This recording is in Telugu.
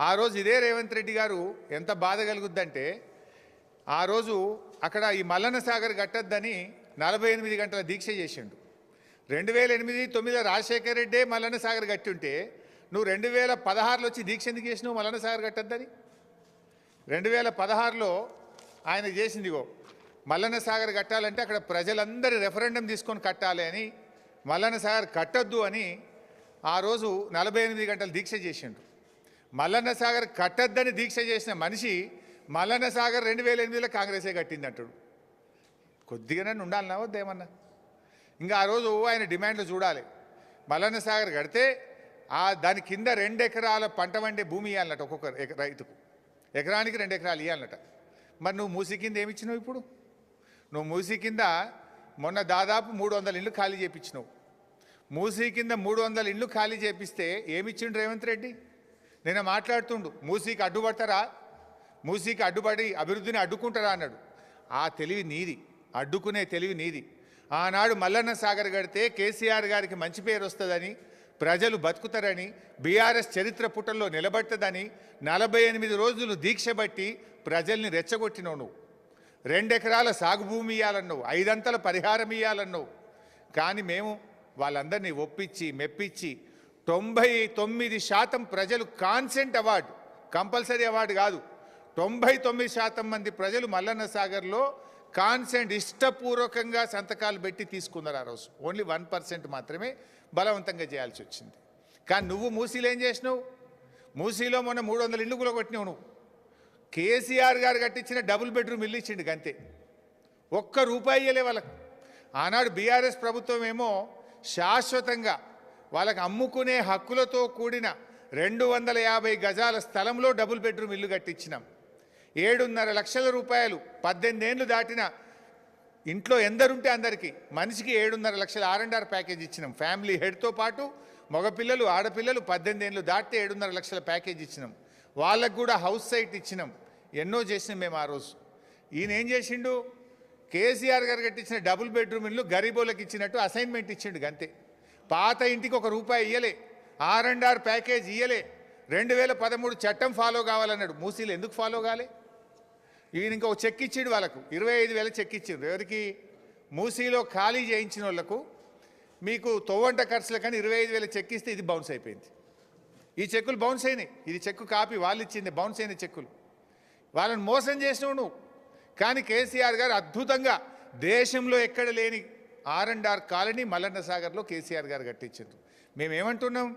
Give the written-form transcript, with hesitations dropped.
ఆ రోజు ఇదే రేవంత్ రెడ్డి గారు ఎంత బాధ కలుగుద్దంటే ఆ రోజు అక్కడ ఈ మల్లన్న సాగర్ కట్టద్దని 48 గంటల దీక్ష చేసిండు. 2008-9 రాజశేఖర రెడ్డే మల్లన్న సాగర్ కట్టి ఉంటే నువ్వు 2016లో వచ్చి దీక్ష ఎందుకు చేసినావు మల్లన్న సాగర్ కట్టద్దని? 2016లో ఆయన చేసిందిగో మల్లన్న సాగర్ కట్టాలంటే అక్కడ ప్రజలందరూ రెఫరెండం తీసుకొని కట్టాలి అని, మల్లన్న సాగర్ కట్టొద్దు అని ఆ రోజు 48 గంటల దీక్ష చేసిండు. మల్లన్న సాగర్ కట్టద్దని దీక్ష చేసిన మనిషి మల్లన్న సాగర్ 2008లో కాంగ్రెసే కట్టింది అంటాడు. కొద్దిగానే ఉండాలన్నా వద్దేమన్నా? ఇంకా ఆ రోజు ఆయన డిమాండ్లు చూడాలి. మల్లన్న సాగర్ కడితే దాని కింద 2 ఎకరాల పంట వండే భూమి ఇవ్వాలన్నట ఒక్కొక్క రైతుకు, ఎకరానికి 2 ఎకరాలు ఇవ్వాలన్నట. మరి నువ్వు మూసి కింద ఏమిచ్చినావు? ఇప్పుడు నువ్వు మూసి కింద మొన్న దాదాపు 300 ఇళ్ళు ఖాళీ చేయించినావు. మూసీ కింద 300 ఇళ్ళు ఖాళీ చేపిస్తే ఏమిచ్చిండు రేవంత్ రెడ్డి? నేను మాట్లాడుతుండు మూసీకి అడ్డుపడతారా, మూసీకి అడ్డుపడి అభివృద్ధిని అడ్డుకుంటారా అన్నాడు. ఆ తెలివి నీది, అడ్డుకునే తెలివి నీది. ఆనాడు మల్లన్న సాగర్ కడితే కేసీఆర్ గారికి మంచి పేరు వస్తుందని, ప్రజలు బతుకుతారని, బీఆర్ఎస్ చరిత్ర పుటల్లో నిలబడుతుందని 48 రోజులు దీక్ష బట్టి ప్రజల్ని రెచ్చగొట్టినావు. నువ్వు 2 ఎకరాల సాగు భూమి ఇవ్వాలన్నావు, 5 అంతల పరిహారం ఇవ్వాలన్నావు. కానీ మేము వాళ్ళందరినీ ఒప్పించి మెప్పించి 99% ప్రజలు కాన్సెంట్ అవార్డు, కంపల్సరీ అవార్డు కాదు, 99% మంది ప్రజలు మల్లన్న సాగర్లో కాన్సెంట్ ఇష్టపూర్వకంగా సంతకాలు పెట్టి తీసుకున్నారు. ఆ రోజు ఓన్లీ 1% మాత్రమే బలవంతంగా చేయాల్సి వచ్చింది. కానీ నువ్వు మూసీలో ఏం చేసినావు? మూసీలో మొన్న 300 ఇళ్ళు కూడా కొట్టినావు నువ్వు. కేసీఆర్ గారు కట్టించిన డబుల్ బెడ్రూమ్ ఇల్లు ఇచ్చిండు గంతే, ₹1 ఇయ్యలే వాళ్ళకు. ఆనాడు బీఆర్ఎస్ ప్రభుత్వం ఏమో శాశ్వతంగా వాళ్ళకి అమ్ముకునే హక్కులతో కూడిన 250 గజాల స్థలంలో డబుల్ బెడ్రూమ్ ఇల్లు కట్టించినాం. 7.5 లక్షల రూపాయలు 18 ఏళ్ళు దాటిన ఇంట్లో ఎందరుంటే అందరికీ మనిషికి 7.5 లక్షల R&R ప్యాకేజ్ ఇచ్చినాం. ఫ్యామిలీ హెడ్తో పాటు మగపిల్లలు ఆడపిల్లలు 18 ఏళ్ళు దాటితే 7.5 లక్షల ప్యాకేజ్ ఇచ్చినాం. వాళ్ళకు కూడా హౌస్ సైట్ ఇచ్చినాం. ఎన్నో చేసినాం మేము ఆ రోజు. ఈయన ఏం చేసిండు? కేసీఆర్ గారు కట్టించిన డబుల్ బెడ్రూమ్ ఇల్లు గరీబోళ్ళకి ఇచ్చినట్టు అసైన్మెంట్ ఇచ్చిండు అంతే. పాత ఇంటికి ₹1 ఇయ్యలే, R&R ప్యాకేజ్ ఇయ్యలే. 2013 చట్టం ఫాలో కావాలన్నాడు. మూసీలు ఎందుకు ఫాలో కాలే? ఈయన ఇంకో చెక్ ఇచ్చిండు వాళ్ళకు, 25,000 చెక్ ఇచ్చిండు. ఎవరికి? మూసీలో ఖాళీ చేయించిన వాళ్ళకు. మీకు తొవ్వంట ఖర్చులకని 25,000 చెక్ ఇస్తే ఇది బౌన్స్ అయిపోయింది. ఈ చెక్కులు బౌన్స్ అయినాయి. ఇది చెక్కు కాపీ, వాళ్ళు ఇచ్చింది బౌన్స్ అయిన చెక్కులు. వాళ్ళని మోసం చేసినావు నువ్వు. కానీ కేసీఆర్ గారు అద్భుతంగా దేశంలో ఎక్కడ లేని R&R కాలనీ మల్లన్న సాగర్లో కేసీఆర్ గారు కట్టించారు. మేమేమంటున్నాం?